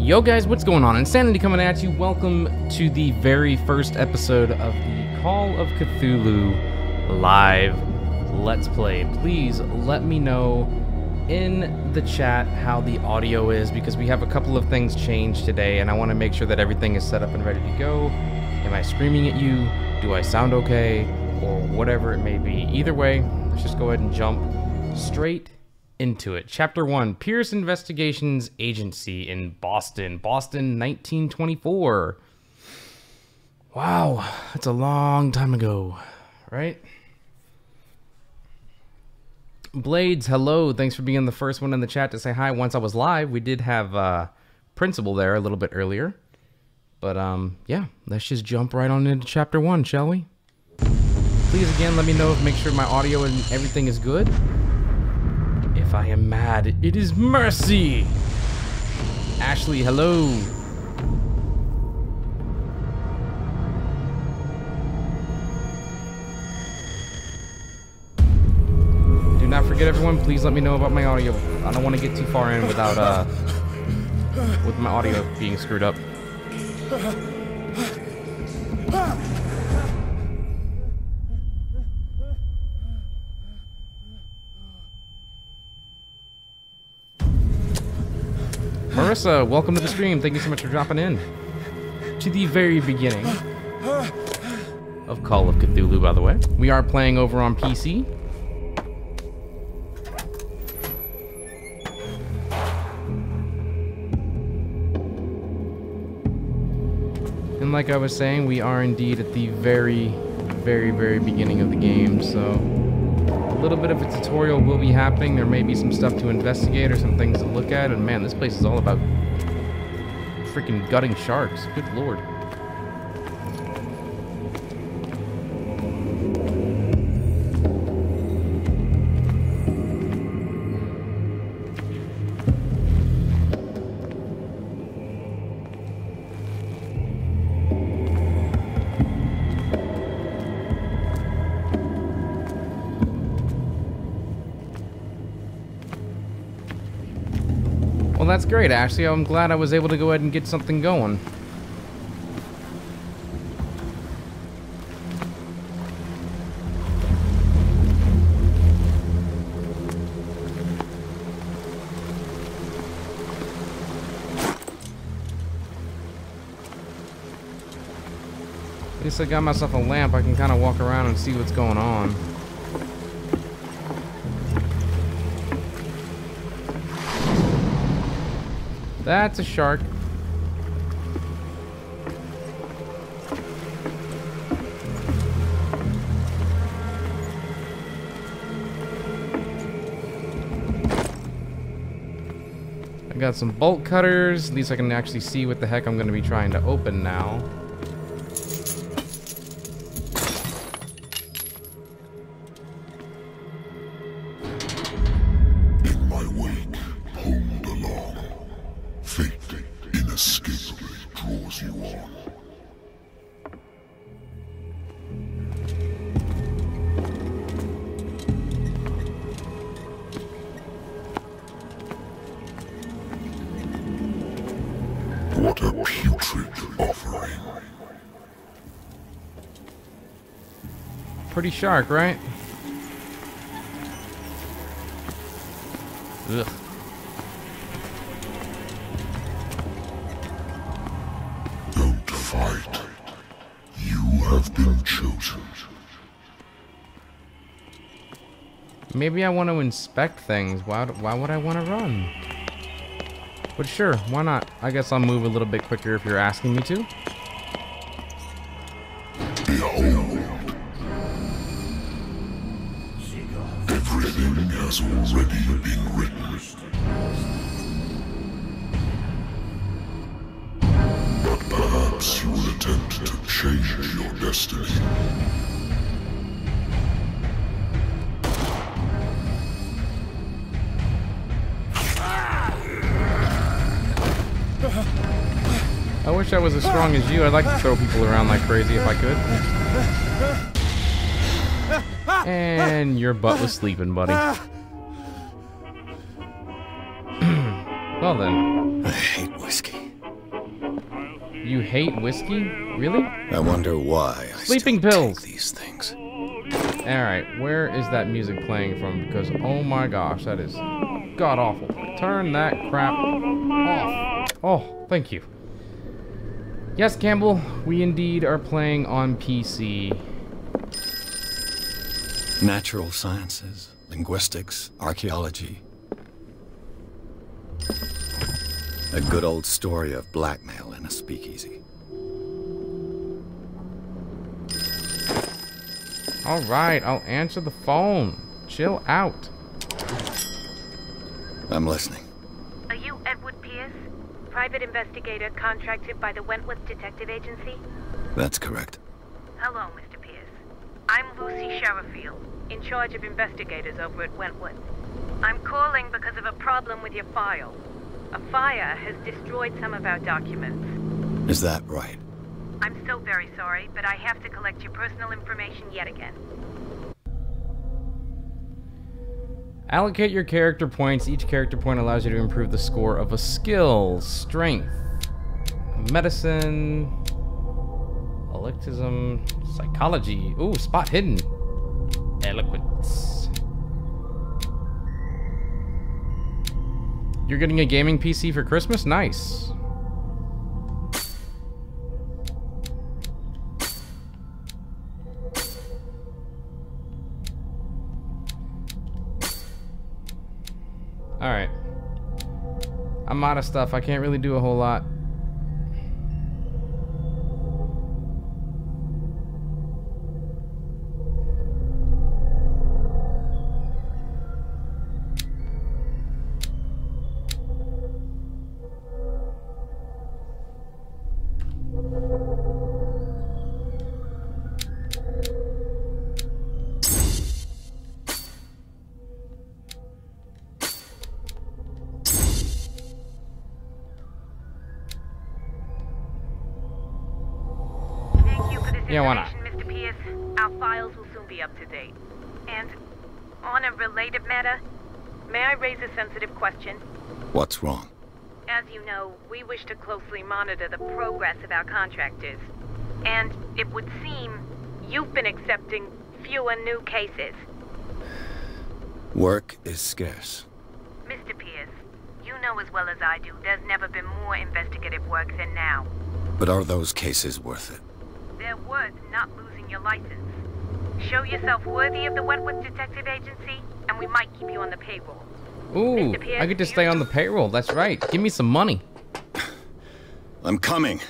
Yo guys, what's going on? Insanity coming at you. Welcome to the very first episode of the Call of Cthulhu live Let's Play. Please let me know in the chat how the audio is, because we have a couple of things changed today and I want to make sure that everything is set up and ready to go. Am I screaming at you? Do I sound okay? Or whatever it may be. Either way, let's just go ahead and jump straight into it. Chapter 1, Pierce Investigations Agency in Boston, 1924. Wow, that's a long time ago, right? Blades, hello, thanks for being the first one in the chat to say hi. Once I was live, we did have Principal there a little bit earlier. But yeah, let's just jump right on into Chapter 1, shall we? Please again, let me know if make sure my audio and everything is good. If I am mad, it is mercy! Ashley, hello! Do not forget, everyone, please let me know about my audio. I don't want to get too far in without, with my audio being screwed up. Marissa, welcome to the stream. Thank you so much for dropping in. To the very beginning of Call of Cthulhu, by the way. We are playing over on PC. And like I was saying, we are indeed at the very beginning of the game, so a little bit of a tutorial will be happening. There may be some stuff to investigate or some things to look at, and man, this place is all about freaking gutting sharks. Good lord. Well, that's great, Ashley. I'm glad I was able to go ahead and get something going. At least I got myself a lamp. I can kind of walk around and see what's going on. That's a shark. I got some bolt cutters. At least I can actually see what the heck I'm going to be trying to open now. What a putrid offering. Pretty shark, right? Ugh. Don't fight. You have been chosen. Maybe I want to inspect things. Why would I want to run? But sure, why not? I guess I'll move a little bit quicker if you're asking me to. Behold. Everything has already been written. But perhaps you will attempt to change your destiny. I wish I was as strong as you. I'd like to throw people around like crazy if I could. And your butt was sleeping, buddy. Well then. I hate whiskey. You hate whiskey? Really? I wonder why I Sleeping still pills. take these things. Alright, where is that music playing from? Because, oh my gosh, that is god-awful. Turn that crap off. Oh, thank you. Yes, Campbell, we indeed are playing on PC. Natural sciences, linguistics, archaeology. A good old story of blackmail in a speakeasy. Alright, I'll answer the phone. Chill out. I'm listening. Are you Edward Pierce? Private investigator contracted by the Wentworth Detective Agency? That's correct. Hello, Mr. Pierce. I'm Lucy Sherifield, in charge of investigators over at Wentworth. I'm calling because of a problem with your file. A fire has destroyed some of our documents. Is that right? I'm so very sorry, but I have to collect your personal information yet again. Allocate your character points. Each character point allows you to improve the score of a skill. Strength, medicine, eclecticism, psychology. Ooh, spot hidden. Eloquence. You're getting a gaming PC for Christmas? Nice. Alright. I'm out of stuff. I can't really do a whole lot. Yeah, why not? Mr. Pierce, our files will soon be up to date. And on a related matter, may I raise a sensitive question? What's wrong? As you know, we wish to closely monitor the progress of our contractors. And it would seem you've been accepting fewer new cases. Work is scarce. Mr. Pierce, you know as well as I do, there's never been more investigative work than now. But are those cases worth it? They're worth not losing your license. Show yourself worthy of the Wentworth Detective Agency, and we might keep you on the payroll. Ooh, Mr. Pierce, I get to stay on the payroll. That's right. Give me some money. I'm coming.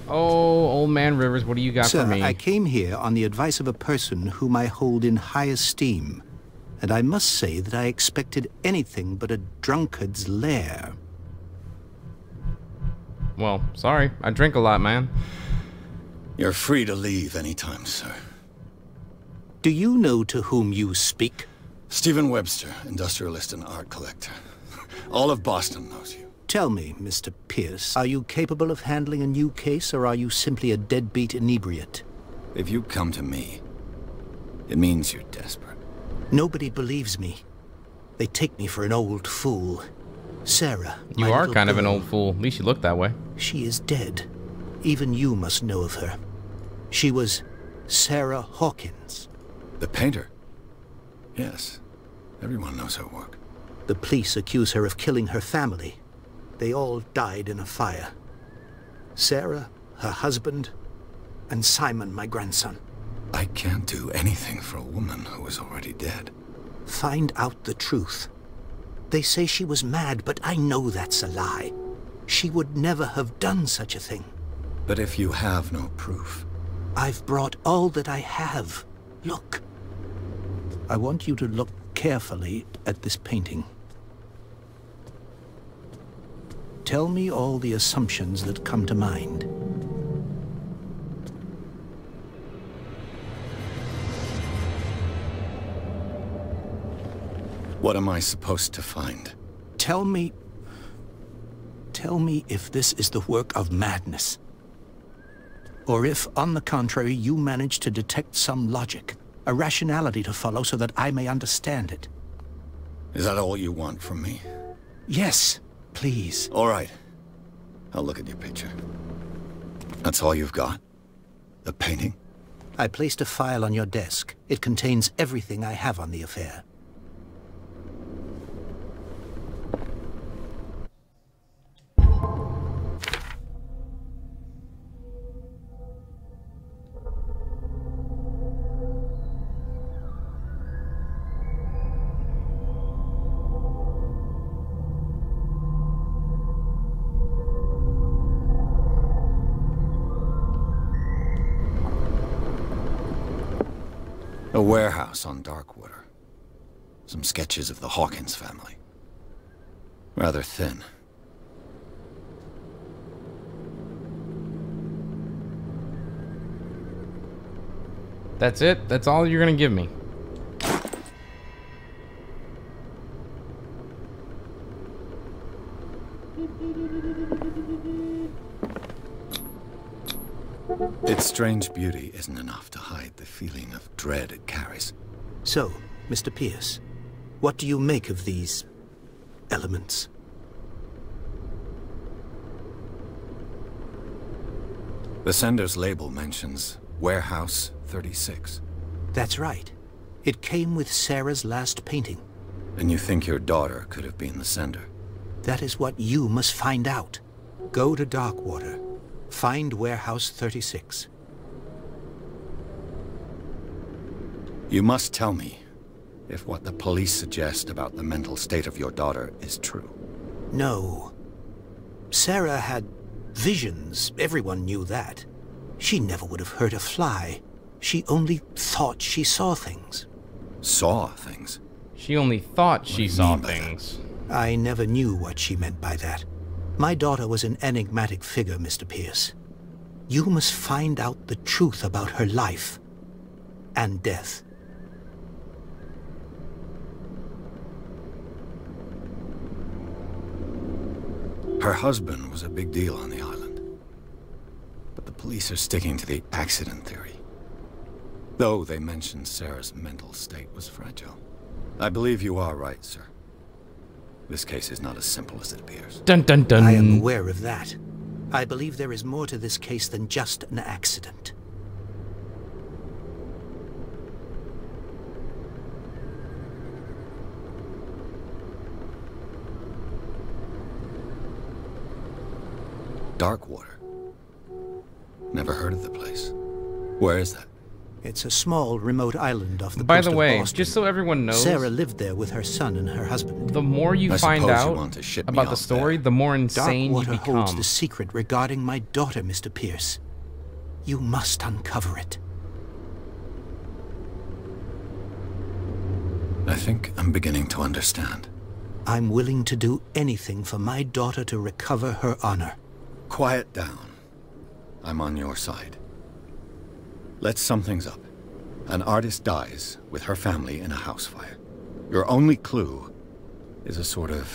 Oh, old man Rivers, what do you got Sir, for me? I came here on the advice of a person whom I hold in high esteem, and I must say that I expected anything but a drunkard's lair. Well, sorry. I drink a lot, man. You're free to leave anytime, sir. Do you know to whom you speak? Stephen Webster, industrialist and art collector. All of Boston knows you. Tell me, Mr. Pierce, are you capable of handling a new case, or are you simply a deadbeat inebriate? If you come to me, it means you're desperate. Nobody believes me. They take me for an old fool. Sarah, You my are little kind of an girl, old fool. At least you look that way. She is dead. Even you must know of her. She was Sarah Hawkins. The painter? Yes. Everyone knows her work. The police accuse her of killing her family. They all died in a fire. Sarah, her husband, and Simon, my grandson. I can't do anything for a woman who is already dead. Find out the truth. They say she was mad, but I know that's a lie. She would never have done such a thing. But if you have no proof... I've brought all that I have. Look. I want you to look carefully at this painting. Tell me all the assumptions that come to mind. What am I supposed to find? Tell me if this is the work of madness. or if, on the contrary, you manage to detect some logic, a rationality to follow so that I may understand it. Is that all you want from me? Yes, please. All right. I'll look at your picture. That's all you've got? The painting? I placed a file on your desk. It contains everything I have on the affair. A warehouse on Darkwater. Some sketches of the Hawkins family. Rather thin. That's it? That's all you're gonna give me? Its strange beauty isn't enough to hide the feeling of dread it carries. So, Mr. Pierce, what do you make of these elements? The sender's label mentions Warehouse 36. That's right. It came with Sarah's last painting. And you think your daughter could have been the sender? That is what you must find out. Go to Darkwater. Find Warehouse 36. You must tell me if what the police suggest about the mental state of your daughter is true. No. Sarah had visions. Everyone knew that. She never would have hurt a fly. She only thought she saw things. Saw things? She only thought she saw things. I never knew what she meant by that. My daughter was an enigmatic figure, Mr. Pierce. You must find out the truth about her life and death. Her husband was a big deal on the island. But the police are sticking to the accident theory. Though they mentioned Sarah's mental state was fragile. I believe you are right, sir. This case is not as simple as it appears. Dun dun dun. I am aware of that. I believe there is more to this case than just an accident. Darkwater. Never heard of the place. Where is that? It's a small, remote island off the By coast the of way, Boston. just so everyone knows, Sarah lived there with her son and her husband. the more you I find suppose you out want to ship me about the off story, there. the more insane you Darkwater holds become. the secret regarding my daughter, Mr. Pierce. You must uncover it. I think I'm beginning to understand. I'm willing to do anything for my daughter to recover her honor. Quiet down. I'm on your side. Let's sum things up. An artist dies with her family in a house fire. Your only clue is a sort of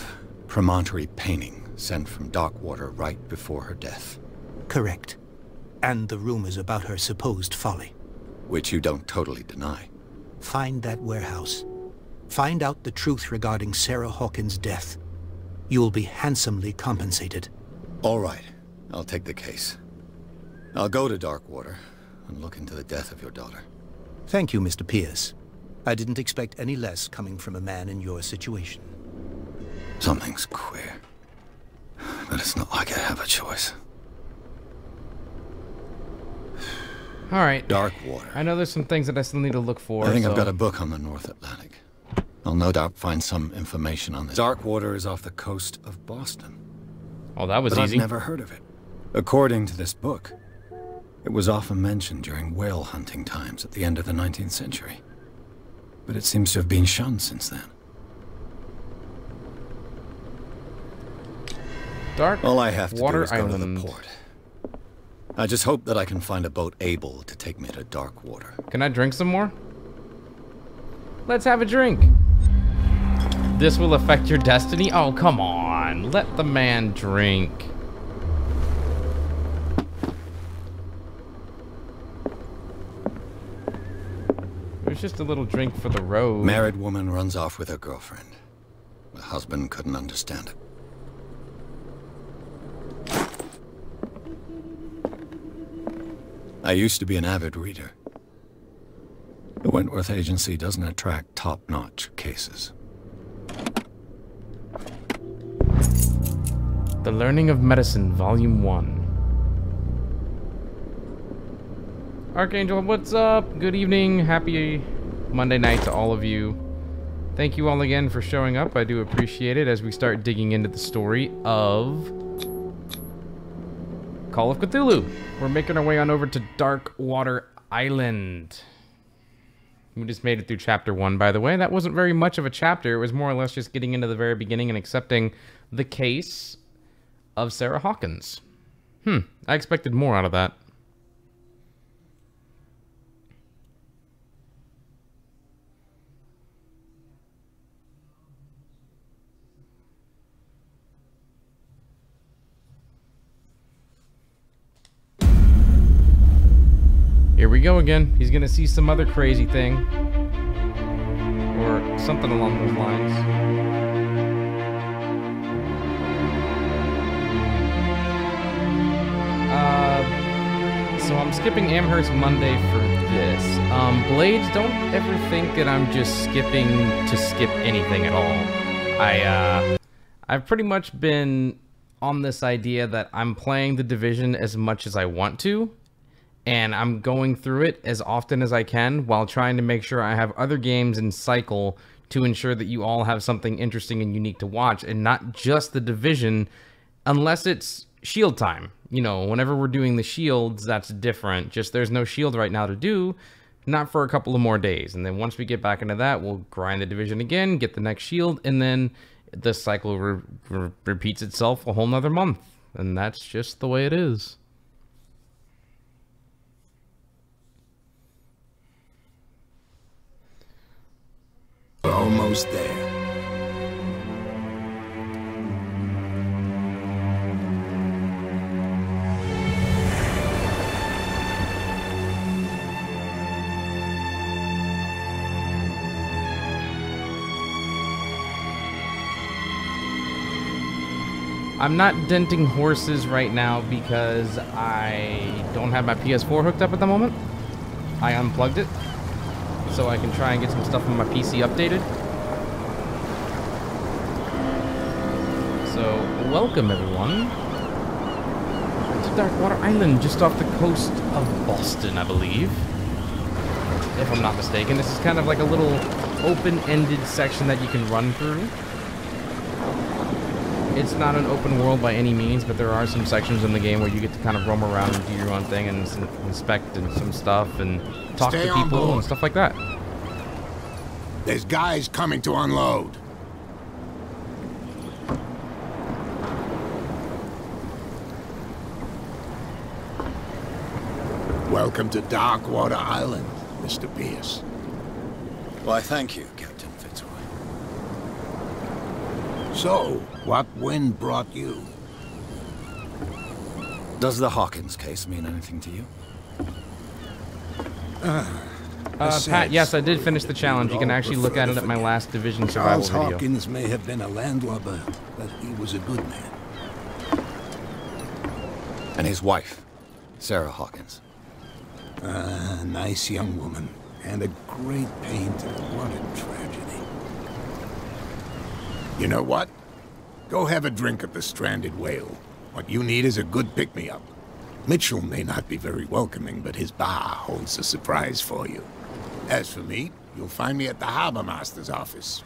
promontory painting sent from Darkwater right before her death. Correct. And the rumors about her supposed folly. Which you don't totally deny. Find that warehouse. Find out the truth regarding Sarah Hawkins' death. You'll be handsomely compensated. All right. I'll take the case. I'll go to Darkwater and look into the death of your daughter. Thank you, Mr. Pierce. I didn't expect any less coming from a man in your situation. Something's queer. But it's not like I have a choice. Alright. Darkwater. I know there's some things that I still need to look for. I think so... I've got a book on the North Atlantic. I'll no doubt find some information on this. Darkwater is off the coast of Boston. Oh, that was But easy. I've never heard of it. According to this book, it was often mentioned during whale hunting times at the end of the 19th century. But it seems to have been shunned since then. All I have to do is go to the port. I just hope that I can find a boat able to take me to Darkwater. Can I drink some more? Let's have a drink. This will affect your destiny? Oh, come on. Let the man drink. There's just a little drink for the road. Married woman runs off with her girlfriend. The husband couldn't understand it. I used to be an avid reader. The Wentworth Agency doesn't attract top-notch cases. The Learning of Medicine, Volume 1. Archangel, what's up? Good evening. Happy Monday night to all of you. Thank you all again for showing up. I do appreciate it as we start digging into the story of Call of Cthulhu. We're making our way on over to Darkwater Island. We just made it through chapter 1, by the way. That wasn't very much of a chapter. It was more or less just getting into the very beginning and accepting the case of Sarah Hawkins. I expected more out of that. Here we go again. He's gonna see some other crazy thing. Or something along those lines. So I'm skipping Amherst Monday for this. Blades, don't ever think that I'm just skipping to skip anything at all. I've pretty much been on this idea that I'm playing The Division as much as I want to. And I'm going through it as often as I can while trying to make sure I have other games in cycle to ensure that you all have something interesting and unique to watch, and not just The Division, unless it's Shield time. You know, whenever we're doing the Shields, that's different. Just there's no Shield right now to do, not for a couple of more days. And then once we get back into that, we'll grind The Division again, get the next Shield, and then the cycle repeats itself a whole nother month. And that's just the way it is. Almost there. I'm not denting horses right now because I don't have my PS4 hooked up at the moment. I unplugged it so I can try and get some stuff on my PC updated. So, welcome everyone to Darkwater Island, just off the coast of Boston, I believe. If I'm not mistaken. This is kind of like a little open-ended section that you can run through. It's not an open world by any means, but there are some sections in the game where you get to kind of roam around and do your own thing and inspect and some stuff and talk to people and stuff like that. There's guys coming to unload. Welcome to Darkwater Island, Mr. Pierce. Why, thank you, Captain Fitzroy. So, what wind brought you? Does the Hawkins case mean anything to you? Pat, yes, I did finish the challenge. You can actually look at it at my last Division survival Charles video. Hawkins may have been a landlubber, but he was a good man. And his wife, Sarah Hawkins. A nice young woman, and a great painter. What a tragedy. You know what? Go have a drink at the Stranded Whale. What you need is a good pick-me-up. Mitchell may not be very welcoming, but his bar holds a surprise for you. As for me, you'll find me at the Harbormaster's office.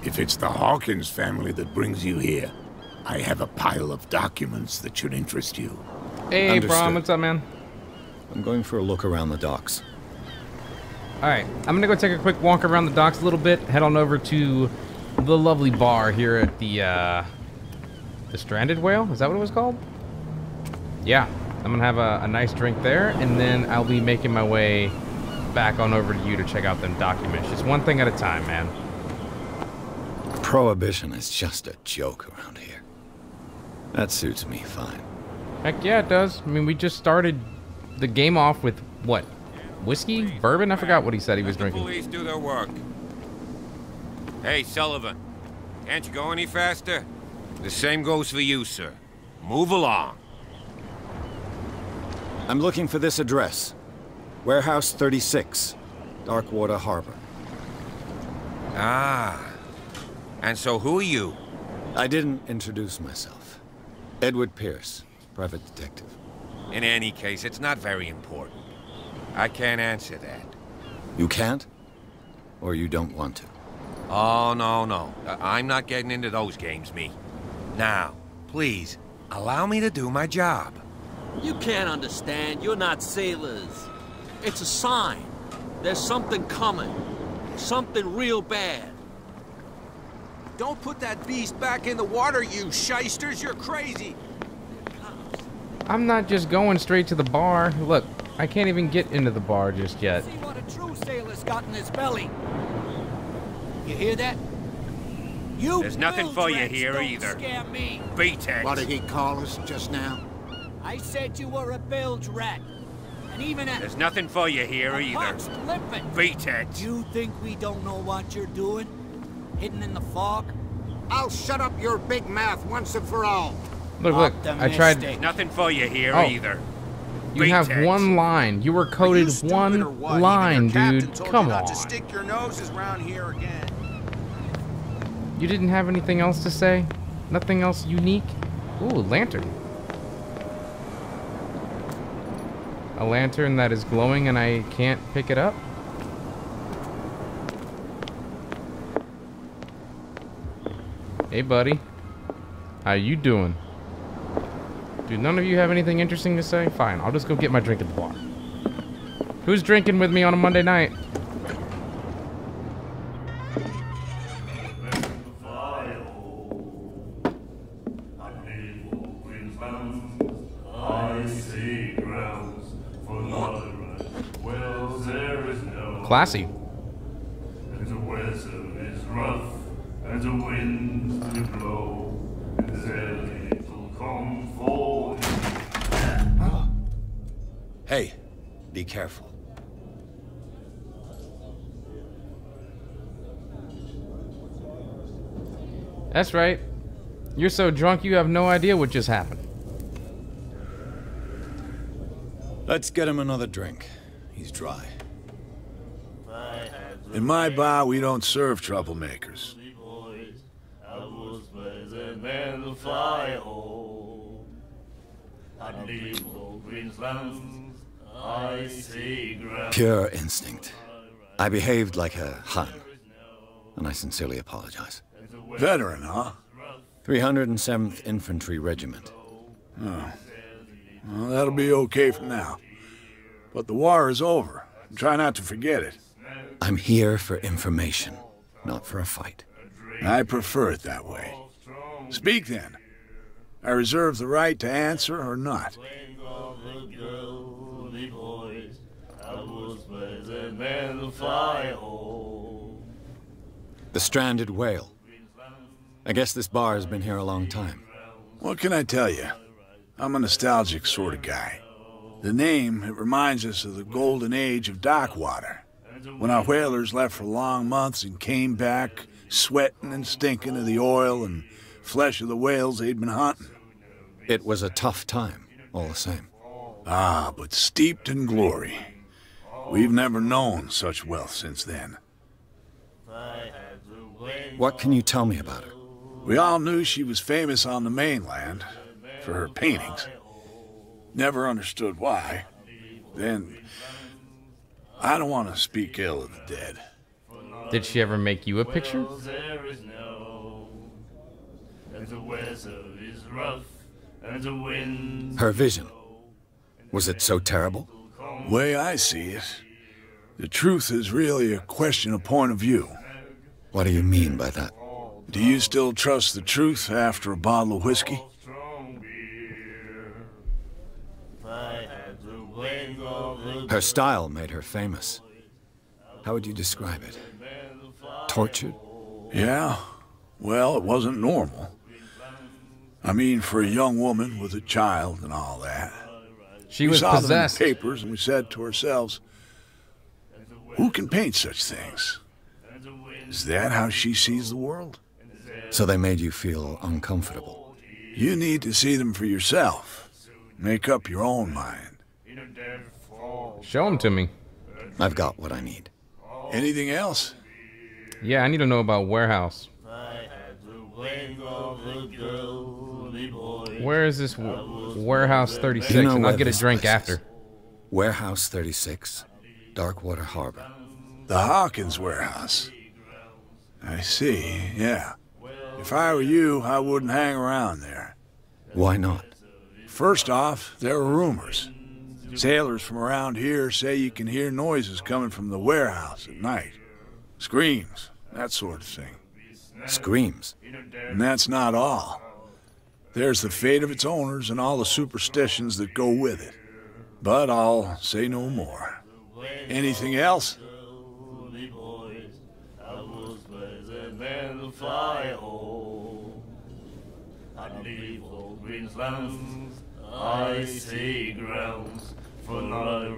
If it's the Hawkins family that brings you here, I have a pile of documents that should interest you. Hey, Understood. Brom, what's up, man? I'm going for a look around the docks. Alright, I'm gonna go take a quick walk around the docks a little bit, head on over to the lovely bar here at the Stranded Whale? Is that what it was called? Yeah, I'm gonna have a nice drink there, and then I'll be making my way back on over to you to check out them documents. Just one thing at a time, man. Prohibition is just a joke around here. That suits me fine. Heck yeah, it does. I mean, we just started the game off with, what, whiskey? Bourbon? I forgot what he said he was drinking. Police do their work. Hey, Sullivan. Can't you go any faster? The same goes for you, sir. Move along. I'm looking for this address. Warehouse 36, Darkwater Harbor. Ah. And so who are you? I didn't introduce myself. Edward Pierce, private detective. In any case, it's not very important. I can't answer that. You can't? Or you don't want to? Oh, no. I'm not getting into those games, me. Now, please, allow me to do my job. You can't understand. You're not sailors. It's a sign. There's something coming. Something real bad. Don't put that beast back in the water, you shysters. You're crazy. I'm not just going straight to the bar. Look, I can't even get into the bar just yet. See what a true sailor's got in his belly. You hear that? You There's nothing for you bilge here rats either. don't scare me. Beat it. What did he call us just now? I said you were a bilge rat. And even a... There's nothing for you here a either. boxed limpet. Beat it. You think we don't know what you're doing? Hidden in the fog? I'll shut up your big mouth once and for all. Look, I tried. Optimistic. Nothing for you here Oh. either. You Beat have it. one line. You were coded one line, dude. Come on. Stick your noses round here again. You didn't have anything else to say? Nothing else unique? Ooh, lantern. A lantern that is glowing and I can't pick it up? Hey, buddy. How you doing? Dude, none of you have anything interesting to say? Fine, I'll just go get my drink at the bar. Who's drinking with me on a Monday night? Classy. And the weather is rough, and the winds do blow, and the little come for Hey, be careful. That's right. You're so drunk you have no idea what just happened. Let's get him another drink. He's dry. In my bar, we don't serve troublemakers. Pure instinct. I behaved like a Hun, and I sincerely apologize. Veteran, huh? 307th Infantry Regiment. Oh. Well, that'll be okay for now. But the war is over. Try not to forget it. I'm here for information, not for a fight. I prefer it that way. Speak then. I reserve the right to answer or not. The stranded whale. I guess this bar has been here a long time. What can I tell you? I'm a nostalgic sort of guy. The name, it reminds us of the golden age of Darkwater, when our whalers left for long months and came back sweating and stinking of the oil and flesh of the whales they'd been hunting. It was a tough time, all the same. Ah, but steeped in glory. We've never known such wealth since then. What can you tell me about her? We all knew she was famous on the mainland for her paintings. Never understood why. Then, I don't want to speak ill of the dead. Did she ever make you a picture? Her vision. Was it so terrible? The way I see it, the truth is really a question of point of view. What do you mean by that? Do you still trust the truth after a bottle of whiskey? Her style made her famous. How would you describe it? Tortured? Yeah. Well, it wasn't normal. I mean, for a young woman with a child and all that. She was we saw possessed. them in the papers and we said to ourselves, Who can paint such things? Is that how she sees the world? So they made you feel uncomfortable? You need to see them for yourself. Make up your own mind. Show them to me. I've got what I need. Anything else? Yeah, I need to know about Warehouse. Where is this Warehouse 36? You know and I'll where get a this drink place is. after. Warehouse 36, Darkwater Harbor. The Hawkins warehouse. I see, yeah. If I were you, I wouldn't hang around there. Why not? First off, there are rumors. Sailors from around here say you can hear noises coming from the warehouse at night. Screams, that sort of thing. Screams? And that's not all. There's the fate of its owners and all the superstitions that go with it. But I'll say no more. Anything else?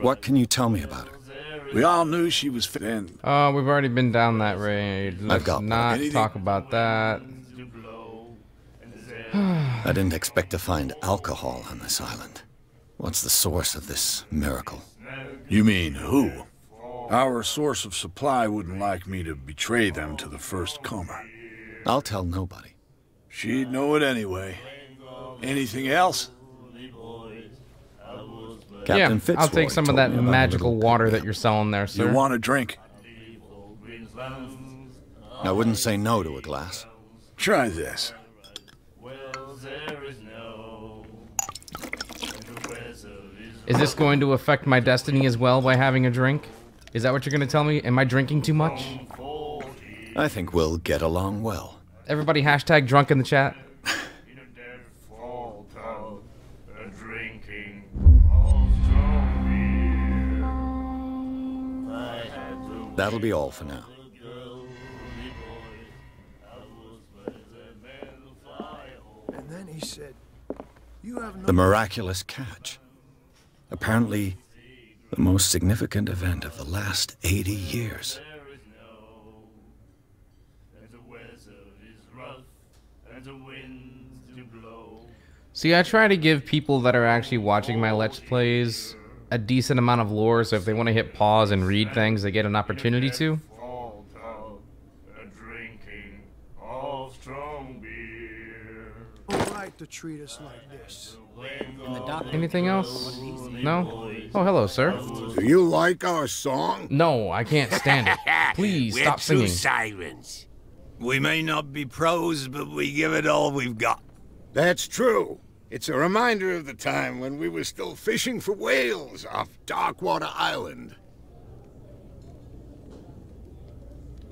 What can you tell me about her? We all knew she was fit and... We've already been down that raid. Let's got not anything. talk about that. I didn't expect to find alcohol on this island. What's the source of this miracle? You mean who? Our source of supply wouldn't like me to betray them to the first comer. I'll tell nobody. She'd know it anyway. Anything else? Captain Yeah, Fitzroy I'll take some of told that me about a magical little water pickup. that you're selling there, sir. You want a drink? I wouldn't say no to a glass. Try this. Is this going to affect my destiny as well by having a drink? Is that what you're going to tell me? Am I drinking too much? I think we'll get along well. Everybody hashtag drunk in the chat. That'll be all for now. And then he said, "You have no..." The miraculous catch. Apparently, the most significant event of the last 80 years. See, I try to give people that are actually watching my Let's Plays a decent amount of lore, so if they want to hit pause and read things, they get an opportunity to. Don't like to treat us like this. Anything else? No? Oh, hello, sir. Do you like our song? No, I can't stand it. Please, We're stop true singing. sirens. We may not be pros, but we give it all we've got. That's true. It's a reminder of the time when we were still fishing for whales off Darkwater Island.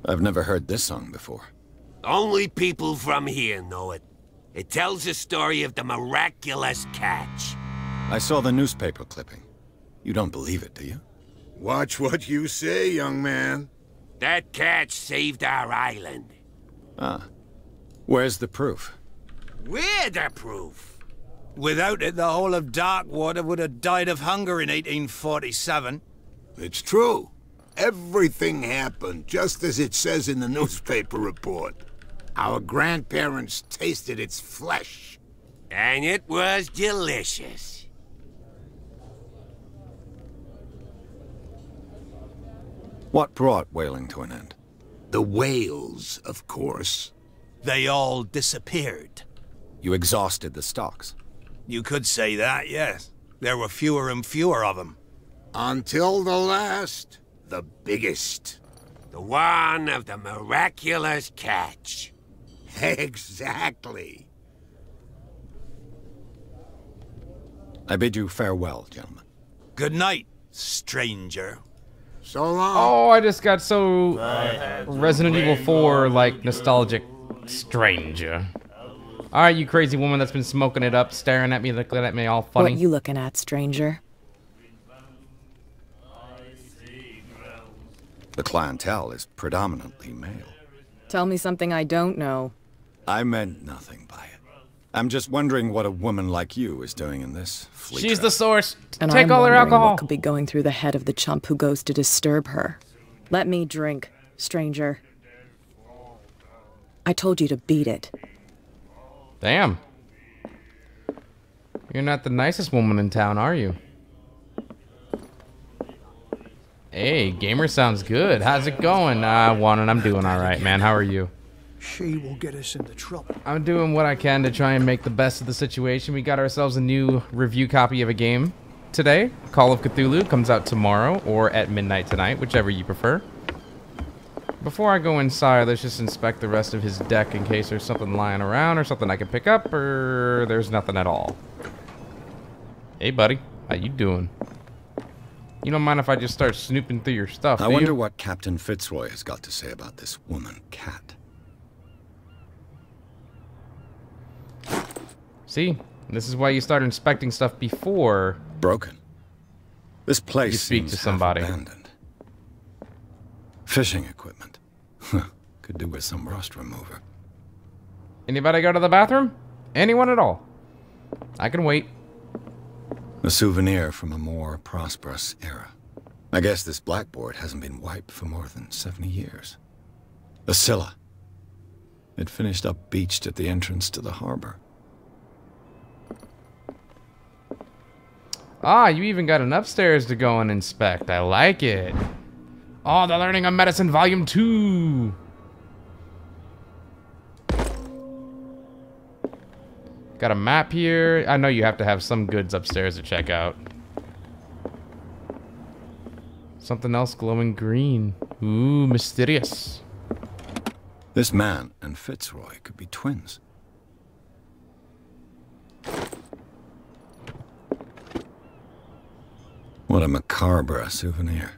I've never heard this song before. Only people from here know it. It tells the story of the miraculous catch. I saw the newspaper clipping. You don't believe it, do you? Watch what you say, young man. That catch saved our island. Ah. Where's the proof? We're the proof. Without it, the whole of Darkwater would have died of hunger in 1847. It's true. Everything happened just as it says in the newspaper report. Our grandparents tasted its flesh. And it was delicious. What brought whaling to an end? The whales, of course. They all disappeared. You exhausted the stocks. You could say that, yes. There were fewer and fewer of them. Until the last, the biggest. The one of the miraculous catch. Exactly. I bid you farewell, gentlemen. Good night, stranger. So long. Oh, I just got so Resident Evil 4 like nostalgic. Stranger. All right, you crazy woman that's been smoking it up, staring at me, looking at me all funny. What you looking at, stranger? The clientele is predominantly male. Tell me something I don't know. I meant nothing by it. I'm just wondering what a woman like you is doing in this fleet. She's the source. And Take I'm all her wondering alcohol. what could be going through the head of the chump who goes to disturb her. Let me drink, stranger. I told you to beat it. Damn. You're not the nicest woman in town, are you? Hey, gamer sounds good. How's it going? Juan, and I'm doing alright, man. How are you? She will get us into trouble. I'm doing what I can to try and make the best of the situation. We got ourselves a new review copy of a game today. Call of Cthulhu comes out tomorrow or at midnight tonight, whichever you prefer. Before I go inside, let's just inspect the rest of his deck in case there's something lying around or something I can pick up, or there's nothing at all. Hey, buddy. How you doing? You don't mind if I just start snooping through your stuff, I do wonder you? what Captain Fitzroy has got to say about this woman, Cat. See? This is why you start inspecting stuff before... Broken. This place you speak seems to somebody. abandoned. Fishing equipment. Could do with some rust remover. Anybody go to the bathroom? Anyone at all? I can wait. A souvenir from a more prosperous era. I guess this blackboard hasn't been wiped for more than 70 years. A Scylla. It finished up beached at the entrance to the harbor. Ah, you even got an upstairs to go and inspect. I like it. Oh, the Learning of Medicine Volume 2. Got a map here. I know you have to have some goods upstairs to check out. Something else glowing green. Ooh, mysterious. This man and Fitzroy could be twins. What a macabre souvenir.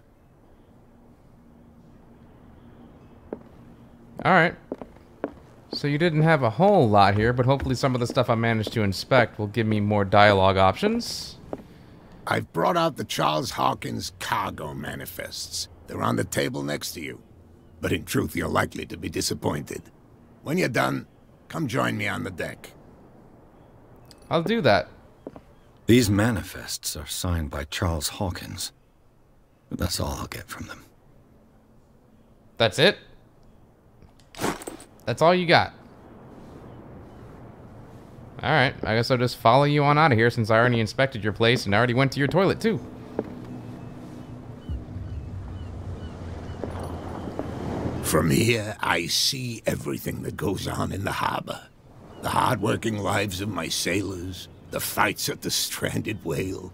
Alright. So you didn't have a whole lot here, but hopefully some of the stuff I managed to inspect will give me more dialogue options. I've brought out the Charles Hawkins cargo manifests. They're on the table next to you. But in truth, you're likely to be disappointed. When you're done, come join me on the deck. I'll do that. These manifests are signed by Charles Hawkins. But that's all I'll get from them. That's it? That's all you got? Alright, I guess I'll just follow you on out of here since I already inspected your place and I already went to your toilet too. From here, I see everything that goes on in the harbor. The hard-working lives of my sailors, the fights at the stranded whale.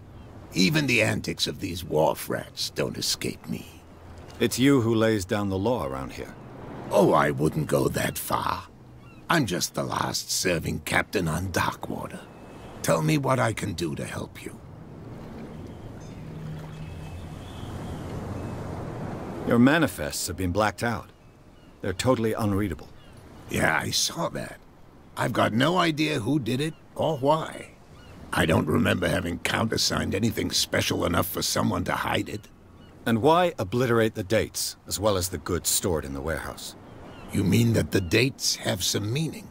Even the antics of these wharf rats don't escape me. It's you who lays down the law around here. Oh, I wouldn't go that far. I'm just the last serving captain on Darkwater. Tell me what I can do to help you. Your manifests have been blacked out. They're totally unreadable. Yeah, I saw that. I've got no idea who did it or why. I don't remember having countersigned anything special enough for someone to hide it. And why obliterate the dates, as well as the goods stored in the warehouse? You mean that the dates have some meaning?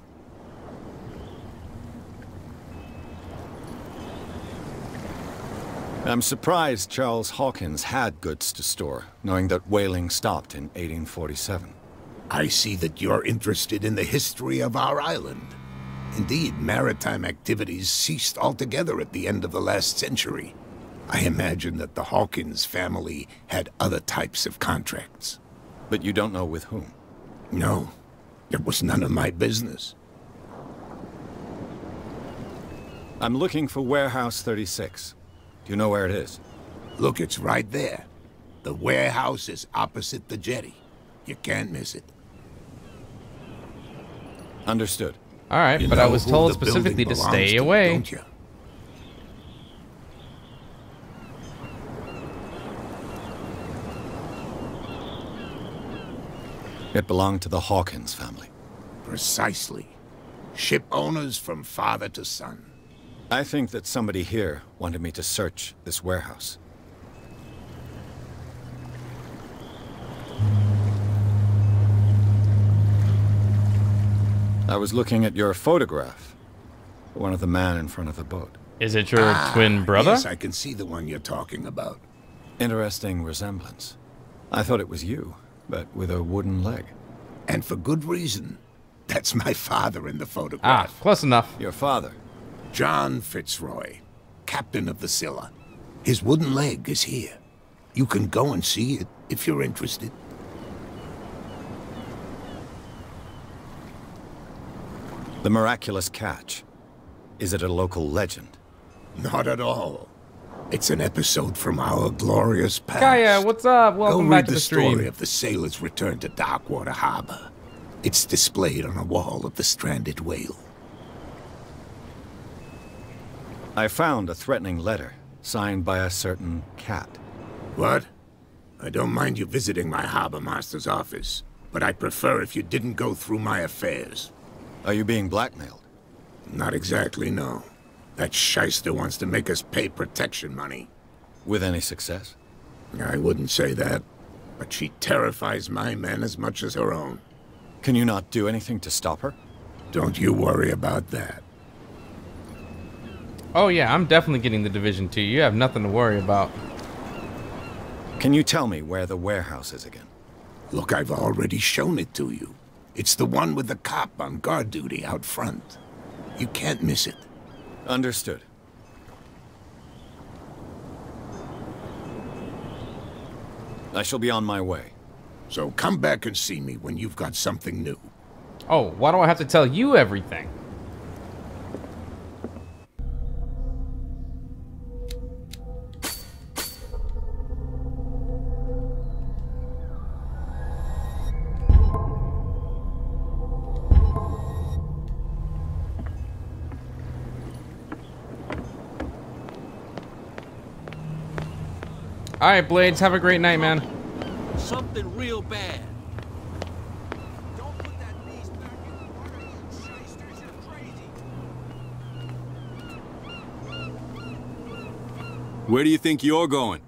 I'm surprised Charles Hawkins had goods to store, knowing that whaling stopped in 1847. I see that you're interested in the history of our island. Indeed, maritime activities ceased altogether at the end of the last century. I imagine that the Hawkins family had other types of contracts. But you don't know with whom? No, it was none of my business. I'm looking for Warehouse 36. Do you know where it is? Look, it's right there. The warehouse is opposite the jetty. You can't miss it. Understood. Alright, but I was told specifically to stay away. Don't you? It belonged to the Hawkins family. Precisely. Ship owners from father to son. I think that somebody here wanted me to search this warehouse. I was looking at your photograph. One of the man in front of the boat. Is it your twin brother? Yes, I can see the one you're talking about. Interesting resemblance. I thought it was you, but with a wooden leg. And for good reason. That's my father in the photograph. Ah, close enough. Your father? John Fitzroy, captain of the Scylla. His wooden leg is here. You can go and see it if you're interested. The miraculous catch. Is it a local legend? Not at all. It's an episode from our glorious past. Kaya, what's up? Welcome back to the stream. Go read the story of the sailor's return to Darkwater Harbor. It's displayed on a wall of the stranded whale. I found a threatening letter, signed by a certain cat. What? I don't mind you visiting my Harbormaster's office, but I'd prefer if you didn't go through my affairs. Are you being blackmailed? Not exactly, no. That shyster wants to make us pay protection money. With any success? I wouldn't say that, but she terrifies my men as much as her own. Can you not do anything to stop her? Don't you worry about that. Oh yeah, I'm definitely getting the Division 2. You have nothing to worry about. Can you tell me where the warehouse is again? Look, I've already shown it to you. It's the one with the cop on guard duty out front. You can't miss it. Understood. I shall be on my way. So come back and see me when you've got something new. Oh, why do I have to tell you everything? Alright, Blades, have a great night, man. Something real bad. Where do you think you're going?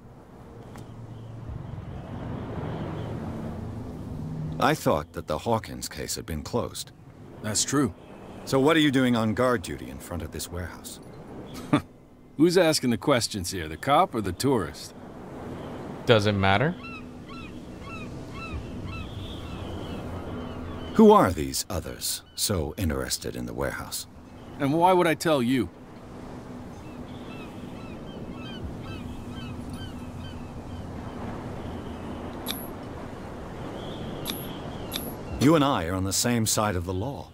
I thought that the Hawkins case had been closed. That's true. So what are you doing on guard duty in front of this warehouse? Who's asking the questions here, the cop or the tourist? Doesn't matter. Who are these others so interested in the warehouse? And why would I tell you? You and I are on the same side of the law.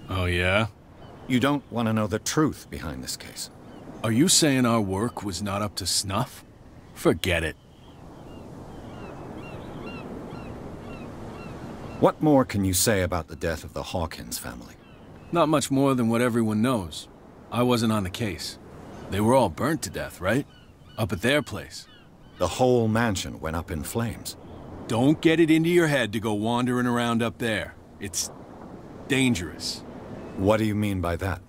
Oh, yeah? You don't want to know the truth behind this case. Are you saying our work was not up to snuff? Forget it. What more can you say about the death of the Hawkins family? Not much more than what everyone knows. I wasn't on the case. They were all burnt to death, right? Up at their place. The whole mansion went up in flames. Don't get it into your head to go wandering around up there. It's dangerous. What do you mean by that?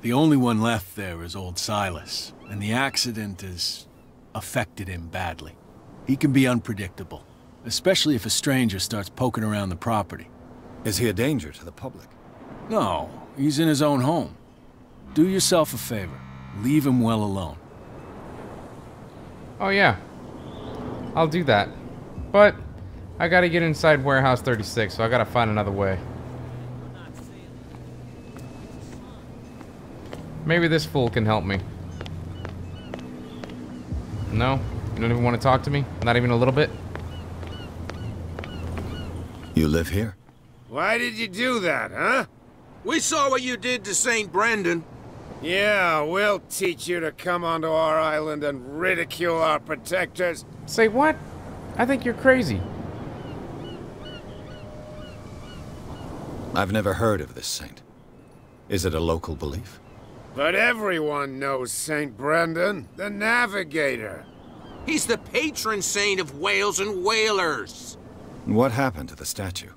The only one left there is old Silas, and the accident has affected him badly. He can be unpredictable, especially if a stranger starts poking around the property. Is he a danger to the public? No, he's in his own home. Do yourself a favor. Leave him well alone. Oh yeah. I'll do that. But I gotta get inside Warehouse 36, so I gotta find another way. Maybe this fool can help me. No? You don't even want to talk to me? Not even a little bit? You live here? Why did you do that, huh? We saw what you did to St. Brendan. Yeah, we'll teach you to come onto our island and ridicule our protectors. Say what? I think you're crazy. I've never heard of this saint. Is it a local belief? But everyone knows St. Brendan, the navigator. He's the patron saint of whales and whalers. What happened to the statue?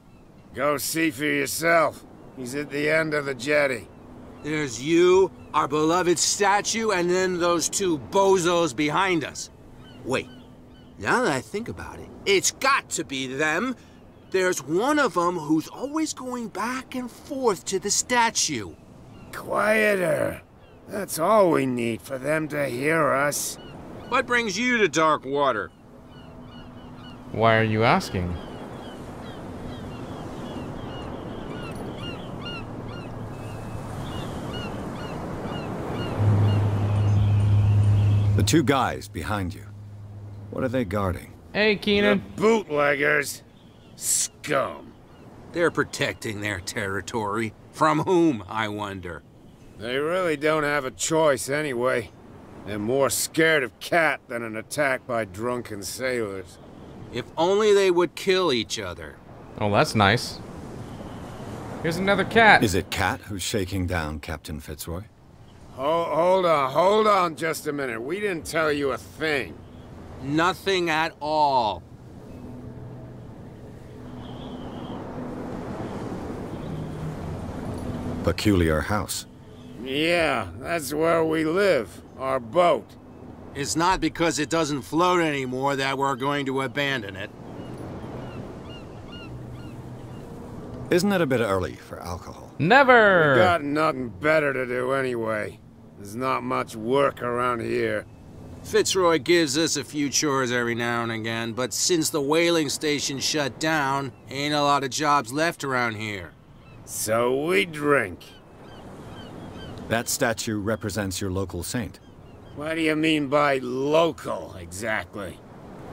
Go see for yourself. He's at the end of the jetty. There's you, our beloved statue, and then those two bozos behind us. Wait, now that I think about it, it's got to be them. There's one of them who's always going back and forth to the statue. Quieter. That's all we need for them to hear us. What brings you to Darkwater? Why are you asking? The two guys behind you. What are they guarding? Hey, Keenan. The bootleggers. Scum. They're protecting their territory. From whom, I wonder? They really don't have a choice anyway. They're more scared of Cat than an attack by drunken sailors. If only they would kill each other. Oh, that's nice. Here's another cat. Is it Cat who's shaking down Captain Fitzroy? Hold on just a minute. We didn't tell you a thing. Nothing at all. Peculiar house. Yeah, that's where we live. Our boat. It's not because it doesn't float anymore that we're going to abandon it. Isn't it a bit early for alcohol? Never! We got nothing better to do anyway. There's not much work around here. Fitzroy gives us a few chores every now and again, but since the whaling station shut down, ain't a lot of jobs left around here. So we drink. That statue represents your local saint. What do you mean by local, exactly?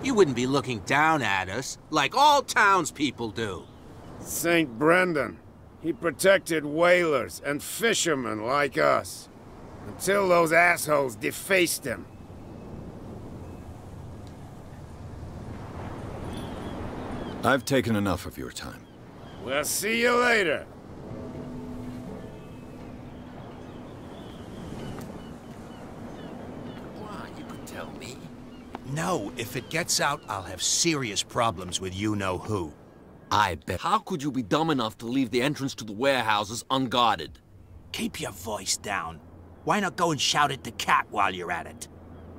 You wouldn't be looking down at us, like all townspeople do. St. Brendan. He protected whalers and fishermen like us. Until those assholes defaced him. I've taken enough of your time. We'll see you later. You could tell me. No, if it gets out, I'll have serious problems with you-know-who. I bet. How could you be dumb enough to leave the entrance to the warehouses unguarded? Keep your voice down. Why not go and shout at the cat while you're at it?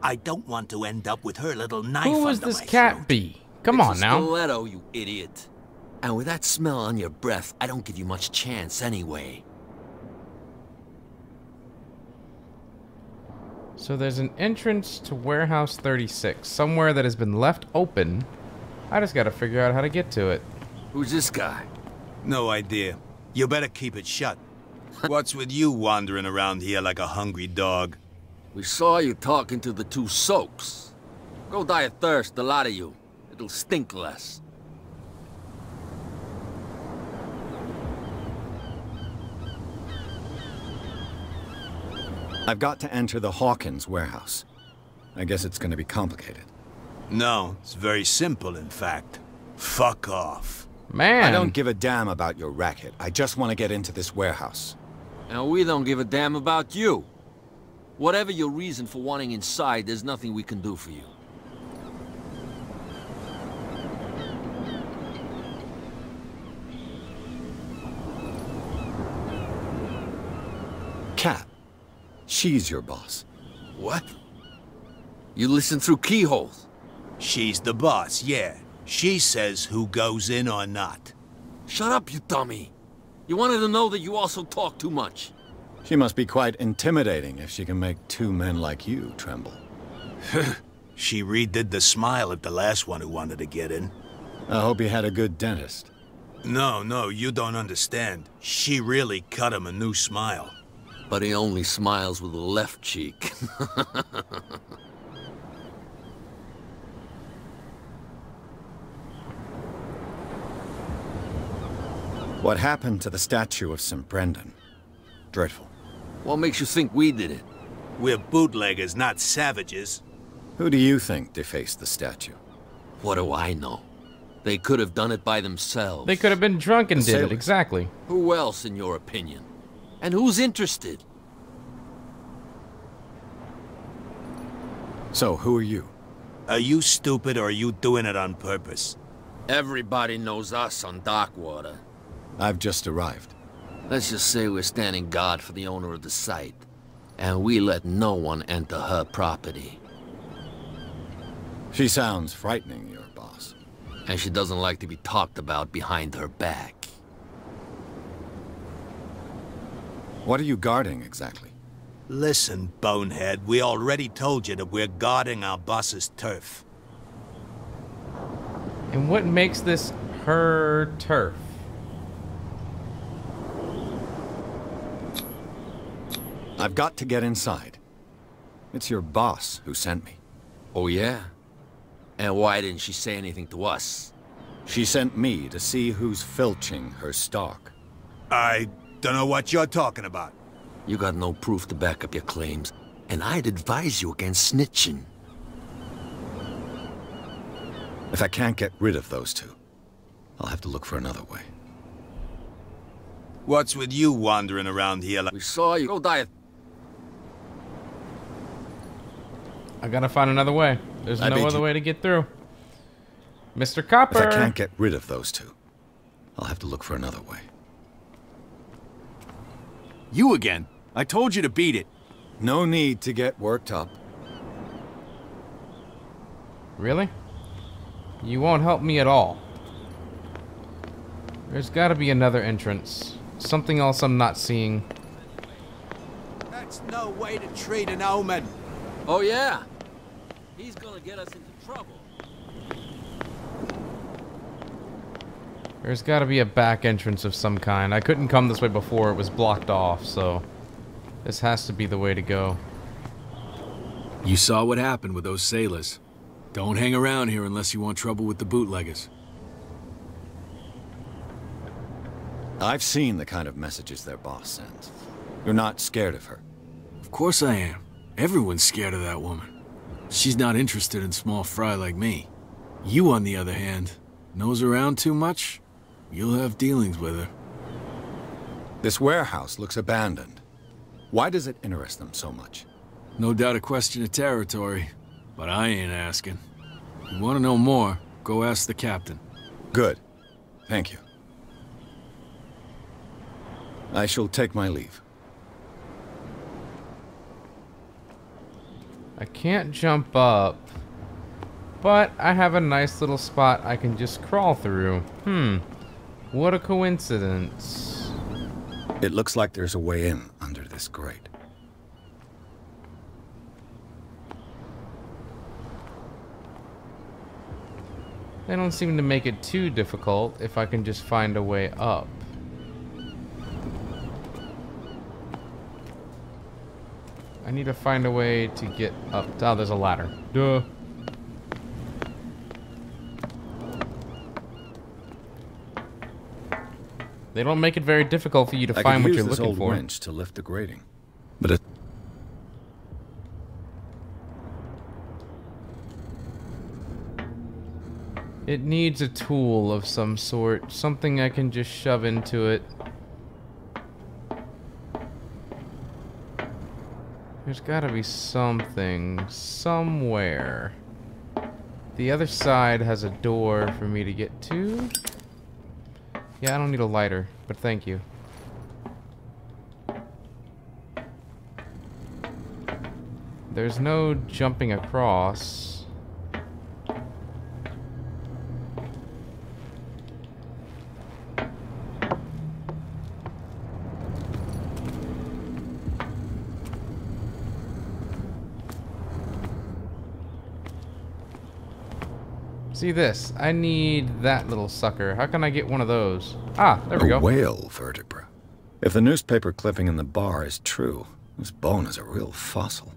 I don't want to end up with her little knife Who would under this my cat throat. be? Come on now. It's a stiletto, you idiot. And with that smell on your breath, I don't give you much chance anyway. So there's an entrance to Warehouse 36, somewhere that has been left open. I just gotta figure out how to get to it. Who's this guy? No idea. You better keep it shut. What's with you wandering around here like a hungry dog? We saw you talking to the two soaks. Go die of thirst, the lot of you. It'll stink less. I've got to enter the Hawkins warehouse. I guess it's going to be complicated. No, it's very simple, in fact. Fuck off. Man. I don't give a damn about your racket. I just want to get into this warehouse. And we don't give a damn about you. Whatever your reason for wanting inside, there's nothing we can do for you. Cat. She's your boss. What? You listen through keyholes. She's the boss, yeah. She says who goes in or not. Shut up, you dummy. You wanted to know that you also talk too much. She must be quite intimidating if she can make two men like you tremble. She redid the smile at the last one who wanted to get in. I hope he had a good dentist. No, you don't understand. She really cut him a new smile. But he only smiles with the left cheek. What happened to the statue of St. Brendan? Dreadful. What makes you think we did it? We're bootleggers, not savages. Who do you think defaced the statue? What do I know? They could have done it by themselves. They could have been drunk and did it, exactly. Who else, in your opinion? And who's interested? So, who are you? Are you stupid or are you doing it on purpose? Everybody knows us on Darkwater. I've just arrived. Let's just say we're standing guard for the owner of the site. And we let no one enter her property. She sounds frightening, your boss. And she doesn't like to be talked about behind her back. What are you guarding, exactly? Listen, bonehead, we already told you that we're guarding our boss's turf. And what makes this her turf? I've got to get inside. It's your boss who sent me. Oh, yeah? And why didn't she say anything to us? She sent me to see who's filching her stock. I don't know what you're talking about. You got no proof to back up your claims, and I'd advise you against snitching. If I can't get rid of those two, I'll have to look for another way. What's with you wandering around here like... We saw you. Go die. I gotta find another way. There's no other way to get through. Mr. Copper! If I can't get rid of those two, I'll have to look for another way. You again? I told you to beat it. No need to get worked up. Really? You won't help me at all. There's gotta be another entrance. Something else I'm not seeing. That's no way to treat an omen. Oh, yeah? He's gonna get us into trouble. There's gotta be a back entrance of some kind. I couldn't come this way before, it was blocked off, so... this has to be the way to go. You saw what happened with those sailors. Don't hang around here unless you want trouble with the bootleggers. I've seen the kind of messages their boss sends. You're not scared of her. Of course I am. Everyone's scared of that woman. She's not interested in small fry like me. You, on the other hand, nose around too much, you'll have dealings with her. This warehouse looks abandoned. Why does it interest them so much? No doubt a question of territory, but I ain't asking. You want to know more, go ask the captain. Good. Thank you. I shall take my leave. I can't jump up, but I have a nice little spot I can just crawl through. What a coincidence. It looks like there's a way in under this grate. They don't seem to make it too difficult if I can just find a way up. I need to find a way to get up. Oh, there's a ladder. Duh. They don't make it very difficult for you to find what you're looking for. I could use this old winch to lift the grating, but it... It needs a tool of some sort, something I can just shove into it. There's gotta be something, somewhere. The other side has a door for me to get to. Yeah, I don't need a lighter, but thank you. There's no jumping across. See this? I need that little sucker. How can I get one of those? Ah, there we go. A whale vertebra. If the newspaper clipping in the bar is true, this bone is a real fossil.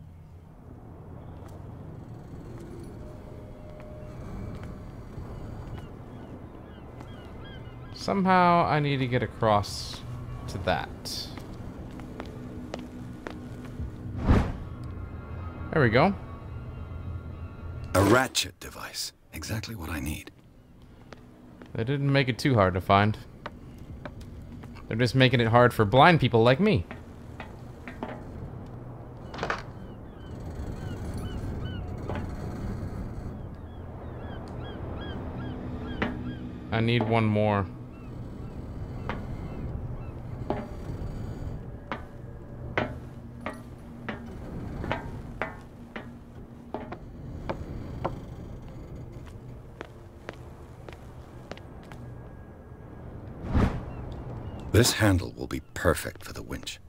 Somehow I need to get across to that. There we go. A ratchet device. Exactly what I need. They didn't make it too hard to find. They're just making it hard for blind people like me. I need one more. This handle will be perfect for the winch.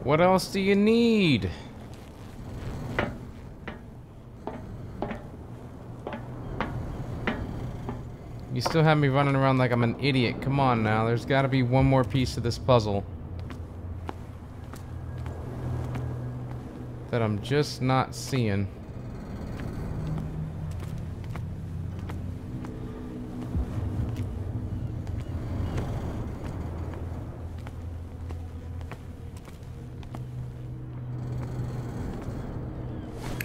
What else do you need? You still have me running around like I'm an idiot. Come on now, there's got to be one more piece of this puzzle that I'm just not seeing.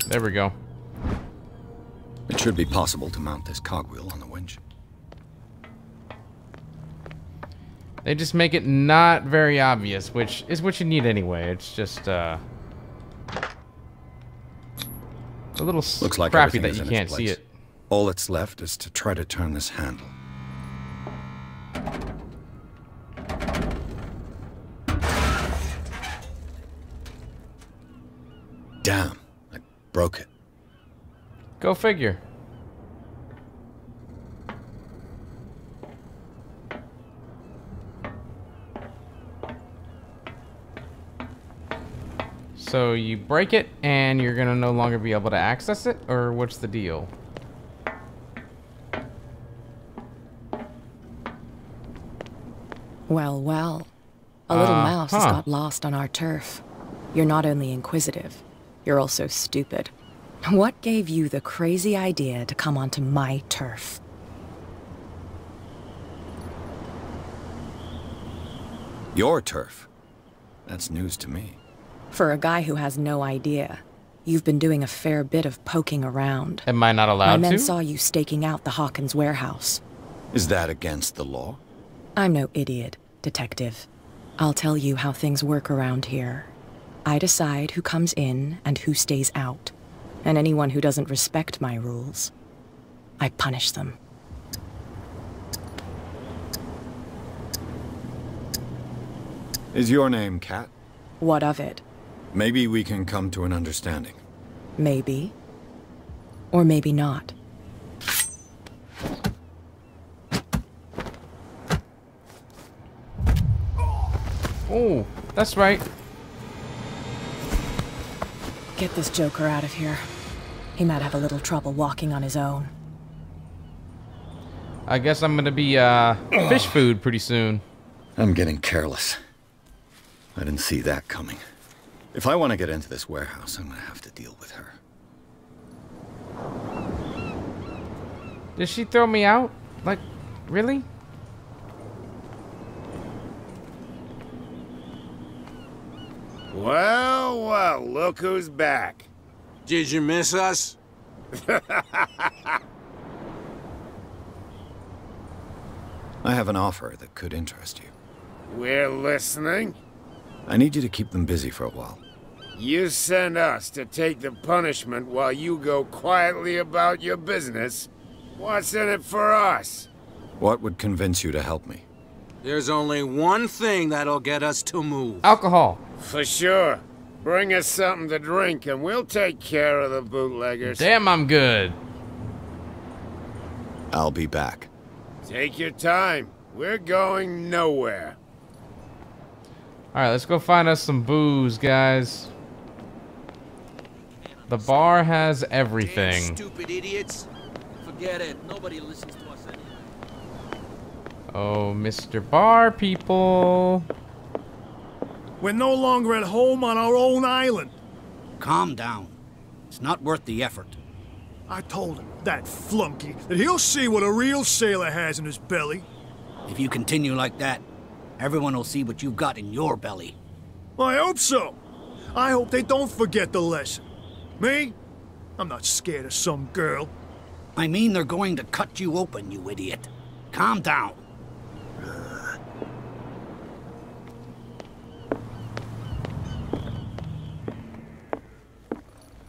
There we go. It should be possible to mount this cogwheel on the winch. They just make it not very obvious, which is what you need anyway. It's just a little Looks like crappy everything that is you in can't its see place. it. All that's left is to try to turn this handle. Damn, I broke it. Go figure. So you break it and you're gonna no longer be able to access it, or what's the deal? Well, well. A little mouse has got lost on our turf. You're not only inquisitive, you're also stupid. What gave you the crazy idea to come onto my turf? Your turf? That's news to me. For a guy who has no idea, you've been doing a fair bit of poking around. Am I not allowed to? My men saw you staking out the Hawkins warehouse. Is that against the law? I'm no idiot, Detective. I'll tell you how things work around here. I decide who comes in and who stays out. And anyone who doesn't respect my rules, I punish them. Is your name Kat? What of it? Maybe we can come to an understanding. Maybe. Or maybe not. Oh, that's right. Get this joker out of here. He might have a little trouble walking on his own. I guess I'm gonna be fish food pretty soon. I'm getting careless. I didn't see that coming. If I want to get into this warehouse, I'm gonna have to deal with her. Did she throw me out? Like, really? Well, well, look who's back. Did you miss us? I have an offer that could interest you. We're listening. I need you to keep them busy for a while. You send us to take the punishment while you go quietly about your business. What's in it for us? What would convince you to help me? There's only one thing that'll get us to move. Alcohol. For sure. Bring us something to drink and we'll take care of the bootleggers. Damn, I'm good. I'll be back. Take your time. We're going nowhere. Alright, let's go find us some booze, guys. The bar has everything. Damn stupid idiots. Forget it. Nobody listens to us anyway. Oh, Mr. Bar people. We're no longer at home on our own island. Calm down. It's not worth the effort. I told him, that flunky, that he'll see what a real sailor has in his belly. If you continue like that, everyone will see what you've got in your belly. I hope so. I hope they don't forget the lesson. Me? I'm not scared of some girl. I mean they're going to cut you open, you idiot. Calm down.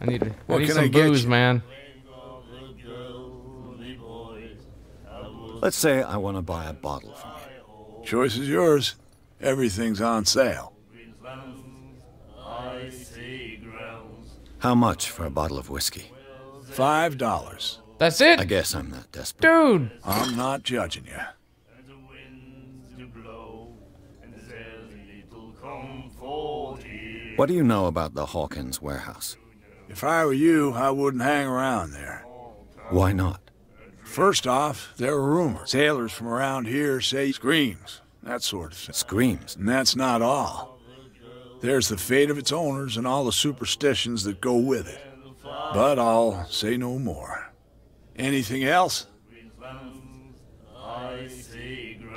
I need What can some I get booze, you? man. Let's say I want to buy a bottle from you. Choice is yours. Everything's on sale. How much for a bottle of whiskey? $5. That's it? I guess I'm not desperate. Dude! I'm not judging you. What do you know about the Hawkins warehouse? If I were you, I wouldn't hang around there. Why not? First off, there are rumors. Sailors from around here say screams, that sort of thing. Screams? And that's not all. There's the fate of its owners and all the superstitions that go with it. But I'll say no more. Anything else?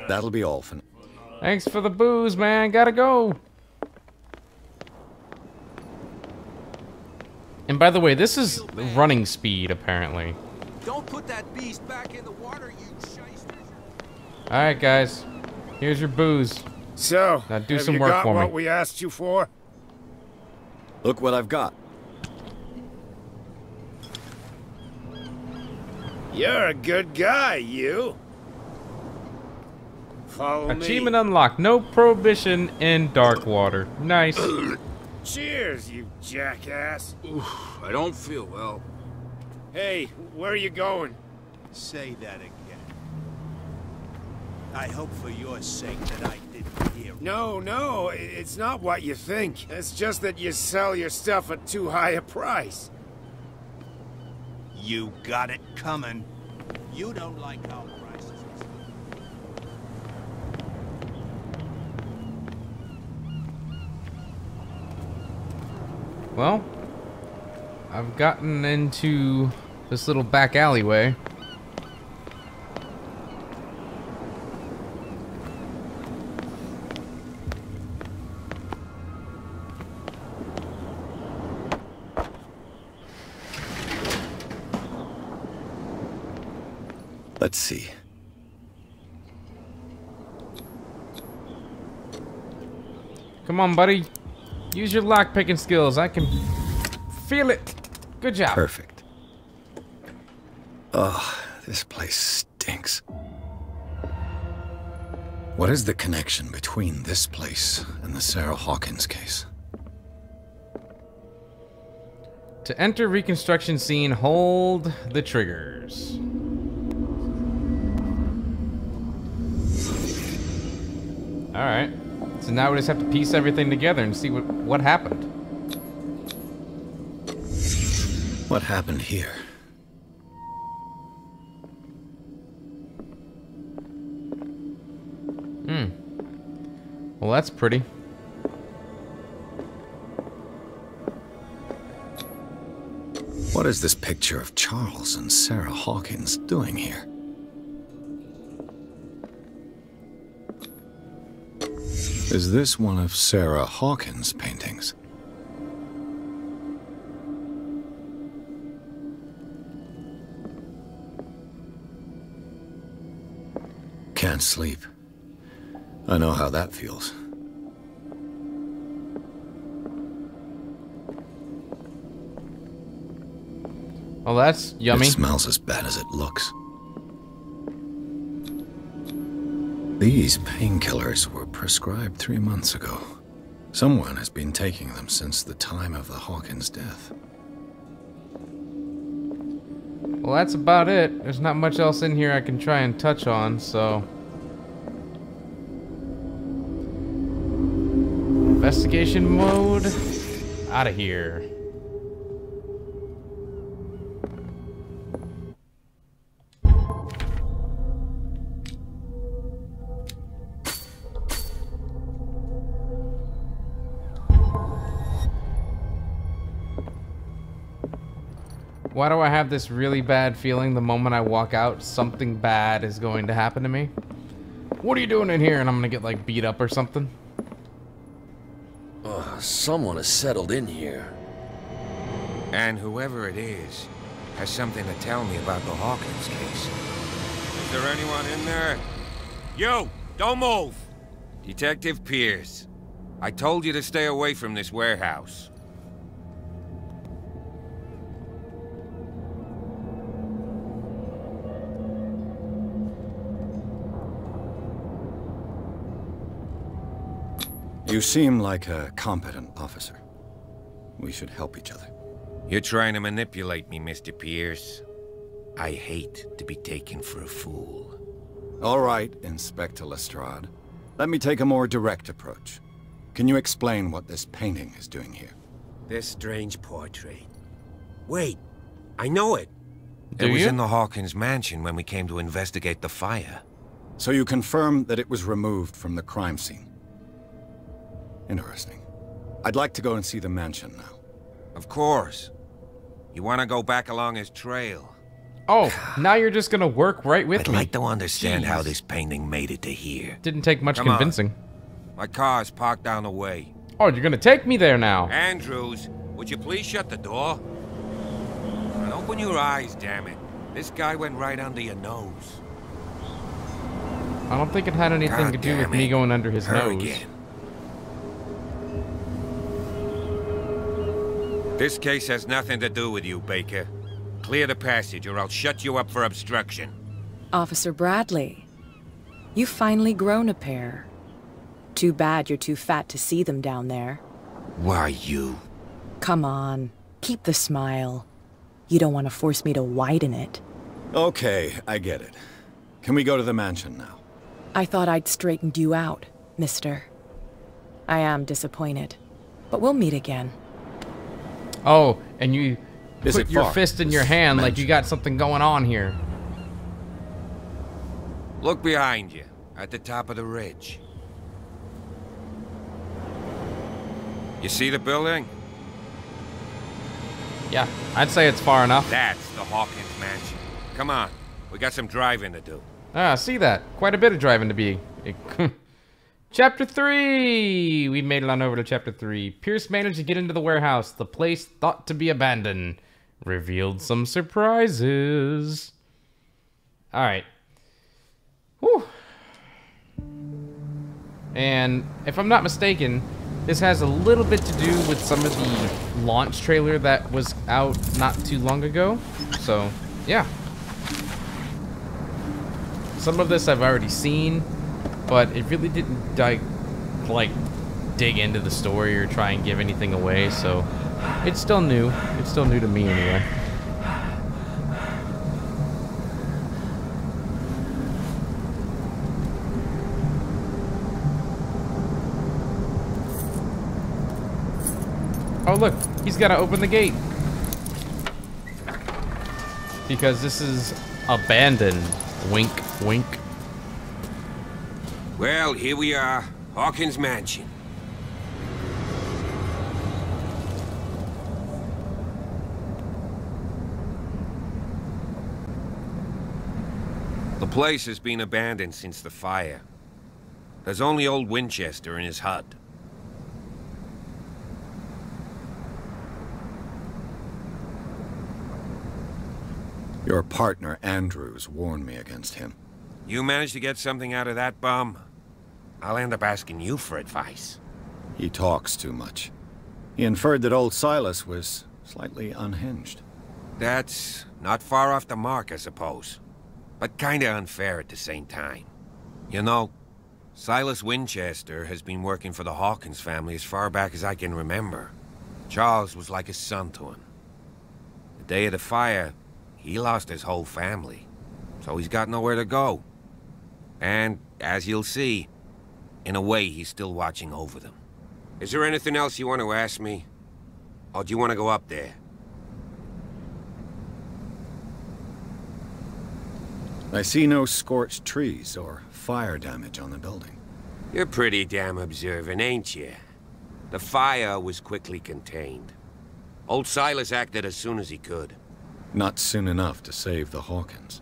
That'll be all for now. Thanks for the booze, man. Gotta go. And by the way, this is running speed, apparently. Don't put that beast back in the water, you shysters. Alright, guys. Here's your booze. So, now do have some you work got for me. what we asked you for? Look what I've got. You're a good guy, you. Follow me. Achievement unlocked. No prohibition in Darkwater. Nice. Cheers, you jackass. Oof, I don't feel well. Hey, where are you going? Say that again. I hope for your sake that I didn't hear. No, it's not what you think. It's just that you sell your stuff at too high a price. You got it coming. You don't like our prices. Well, I've gotten into this little back alleyway. Let's see. Come on, buddy. Use your lockpicking skills. I can feel it. Good job. Perfect. Oh, this place stinks. What is the connection between this place and the Sarah Hawkins case? To enter reconstruction scene, hold the triggers. Alright. So now we just have to piece everything together and see what happened. What happened here? Well, that's pretty. What is this picture of Charles and Sarah Hawkins doing here? Is this one of Sarah Hawkins' paintings? Can't sleep. I know how that feels. Well, that's yummy. It smells as bad as it looks. These painkillers were prescribed 3 months ago. Someone has been taking them since the time of the Hawkins' death. Well, that's about it. There's not much else in here I can try and touch on, so... Investigation mode. Out of here. Why do I have this really bad feeling the moment I walk out, something bad is going to happen to me? What are you doing in here? And I'm gonna get like beat up or something. Someone has settled in here. And whoever it is has something to tell me about the Hawkins case. Is there anyone in there? You! Don't move! Detective Pierce. I told you to stay away from this warehouse. You seem like a competent officer. We should help each other. You're trying to manipulate me, Mr. Pierce. I hate to be taken for a fool. All right, Inspector Lestrade. Let me take a more direct approach. Can you explain what this painting is doing here? This strange portrait. Wait, I know it. It was in the Hawkins mansion when we came to investigate the fire. So you confirm that it was removed from the crime scene? Interesting. I'd like to go and see the mansion now. Of course. You want to go back along his trail? Oh, now you're just gonna work right with I'd me. like to understand how this painting made it to here. Didn't take much Come on. convincing. My car's parked down the way. Oh, you're gonna take me there now. Andrews, would you please shut the door? And open your eyes, damn it. This guy went right under your nose. I don't think it had anything to do with me going under his nose. Again. This case has nothing to do with you, Baker. Clear the passage or I'll shut you up for obstruction. Officer Bradley, you've finally grown a pair. Too bad you're too fat to see them down there. Why you? Come on, keep the smile. You don't want to force me to widen it. Okay, I get it. Can we go to the mansion now? I thought I'd straightened you out, mister. I am disappointed, but we'll meet again. Oh, and you Is put it your far, fist in this your hand like mansion? you got something going on here. Look behind you, at the top of the ridge. You see the building? Yeah, I'd say it's far enough. That's the Hawkins mansion. Come on, we got some driving to do. Ah, see that. Quite a bit of driving to be. Chapter 3! We made it on over to Chapter 3. Pierce managed to get into the warehouse. The place thought to be abandoned. Revealed some surprises. Alright. Whew. And if I'm not mistaken, this has a little bit to do with some of the launch trailer that was out not too long ago. So, yeah. Some of this I've already seen, but it really didn't like dig into the story or try and give anything away, so it's still new. It's still new to me anyway. Oh look, he's got to open the gate. Because this is abandoned. Wink, wink. Well, here we are. Hawkins Mansion. The place has been abandoned since the fire. There's only old Winchester in his hut. Your partner, Andrews, warned me against him. You managed to get something out of that bum? I'll end up asking you for advice. He talks too much. He inferred that old Silas was slightly unhinged. That's not far off the mark, I suppose. But kinda unfair at the same time. You know, Silas Winchester has been working for the Hawkins family as far back as I can remember. Charles was like a son to him. The day of the fire, he lost his whole family, so he's got nowhere to go. And, as you'll see, in a way, he's still watching over them. Is there anything else you want to ask me? Or do you want to go up there? I see no scorched trees or fire damage on the building. You're pretty damn observant, ain't you? The fire was quickly contained. Old Silas acted as soon as he could. Not soon enough to save the Hawkins.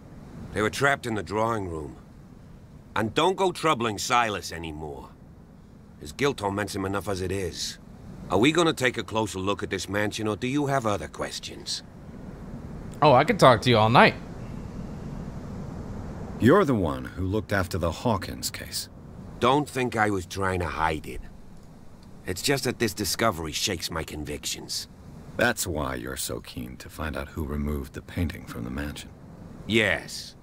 They were trapped in the drawing room. And don't go troubling Silas anymore. His guilt torments him enough as it is. Are we gonna take a closer look at this mansion, or do you have other questions? Oh, I could talk to you all night. You're the one who looked after the Hawkins case. Don't think I was trying to hide it. It's just that this discovery shakes my convictions. That's why you're so keen to find out who removed the painting from the mansion. Yes.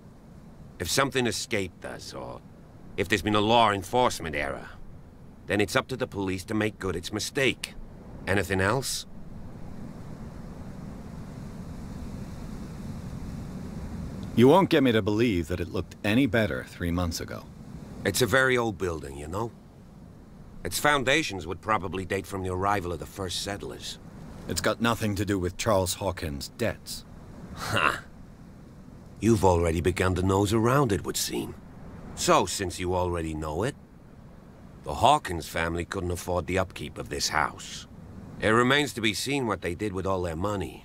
If something escaped us, or if there's been a law enforcement error, then it's up to the police to make good its mistake. Anything else? You won't get me to believe that it looked any better 3 months ago. It's a very old building, you know? Its foundations would probably date from the arrival of the first settlers. It's got nothing to do with Charles Hawkins' debts. Ha! You've already begun to nose around, it would seem. So, since you already know it, the Hawkins family couldn't afford the upkeep of this house. It remains to be seen what they did with all their money.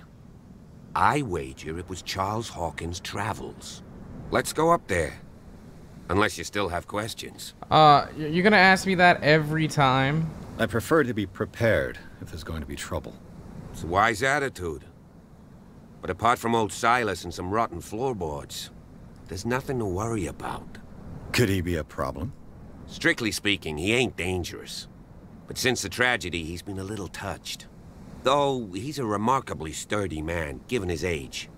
I wager it was Charles Hawkins' travels. Let's go up there. Unless you still have questions. You're gonna ask me that every time? I prefer to be prepared if there's going to be trouble. It's a wise attitude. But apart from old Silas and some rotten floorboards, there's nothing to worry about. Could he be a problem? Strictly speaking, he ain't dangerous. But since the tragedy, he's been a little touched. Though, he's a remarkably sturdy man, given his age.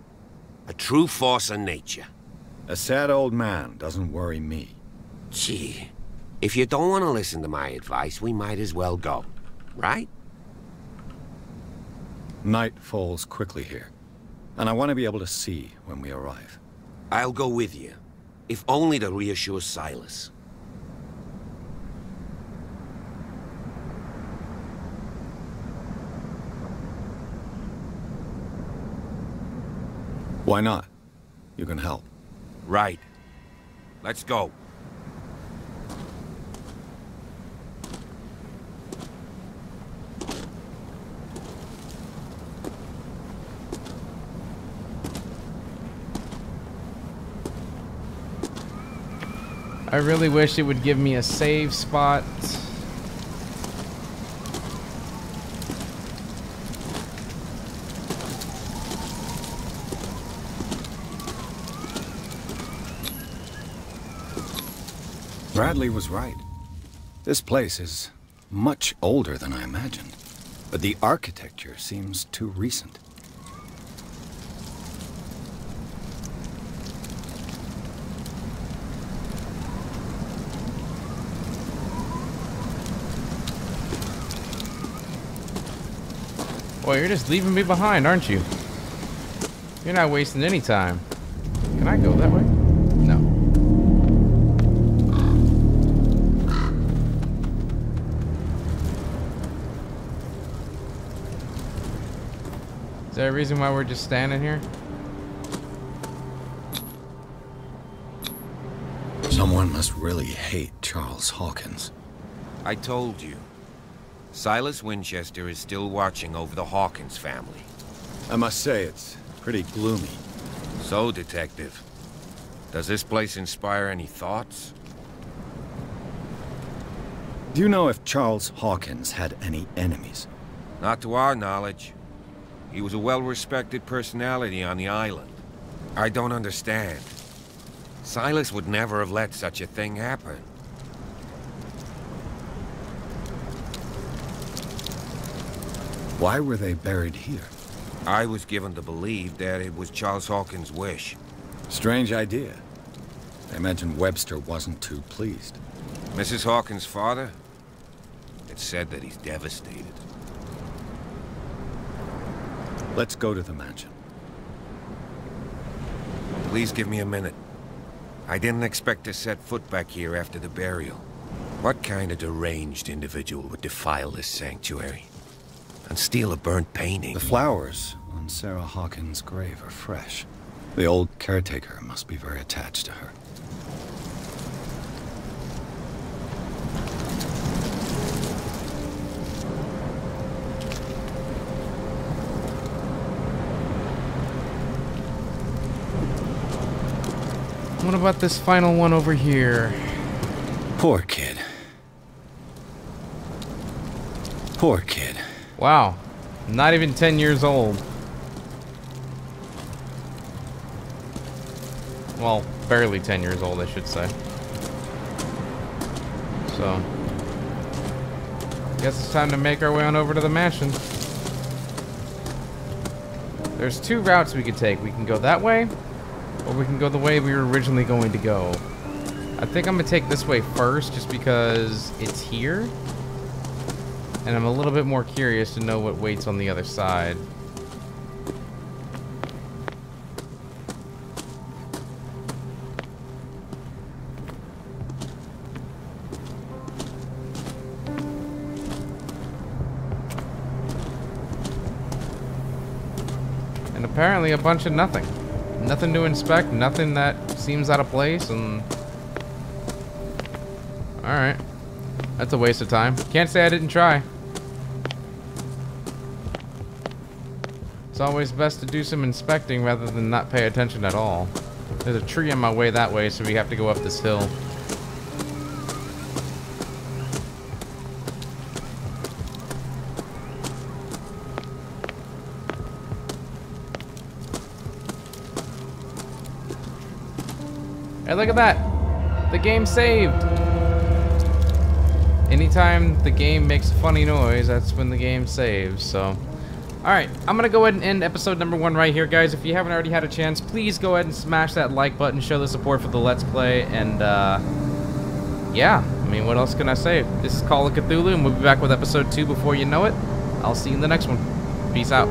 A true force of nature. A sad old man doesn't worry me. Gee, if you don't want to listen to my advice, we might as well go, right? Night falls quickly here, and I want to be able to see when we arrive. I'll go with you, if only to reassure Silas. Why not? You can help. Right. Let's go. I really wish it would give me a save spot. Bradley was right. This place is much older than I imagined, but the architecture seems too recent. Boy, you're just leaving me behind, aren't you? You're not wasting any time. Can I go that way? No. Is there a reason why we're just standing here? Someone must really hate Charles Hawkins. I told you. Silas Winchester is still watching over the Hawkins family. I must say, it's pretty gloomy. So, Detective, does this place inspire any thoughts? Do you know if Charles Hawkins had any enemies? Not to our knowledge. He was a well-respected personality on the island. I don't understand. Silas would never have let such a thing happen. Why were they buried here? I was given to believe that it was Charles Hawkins' wish. Strange idea. I imagine Webster wasn't too pleased. Mrs. Hawkins' father? It's said that he's devastated. Let's go to the mansion. Please give me a minute. I didn't expect to set foot back here after the burial. What kind of deranged individual would defile this sanctuary? And steal a burnt painting? The flowers on Sarah Hawkins' grave are fresh. The old caretaker must be very attached to her. What about this final one over here? Poor kid. Poor kid. Wow. Not even 10 years old. Well, barely 10 years old, I should say. So, guess it's time to make our way on over to the mansion. There's two routes we could take. We can go that way, or we can go the way we were originally going to go. I think I'm gonna take this way first, just because it's here. And I'm a little bit more curious to know what waits on the other side. apparently a bunch of nothing. Nothing to inspect, nothing that seems out of place, and... Alright. That's a waste of time. Can't say I didn't try. It's always best to do some inspecting rather than not pay attention at all. There's a tree on my way that way, so we have to go up this hill. Hey, look at that! The game saved! Anytime the game makes a funny noise, that's when the game saves, so... Alright, I'm gonna go ahead and end episode number 1 right here, guys. If you haven't already had a chance, please go ahead and smash that like button, show the support for the Let's Play, and, yeah. I mean, what else can I say? This is Call of Cthulhu, and we'll be back with episode 2 before you know it. I'll see you in the next one. Peace out.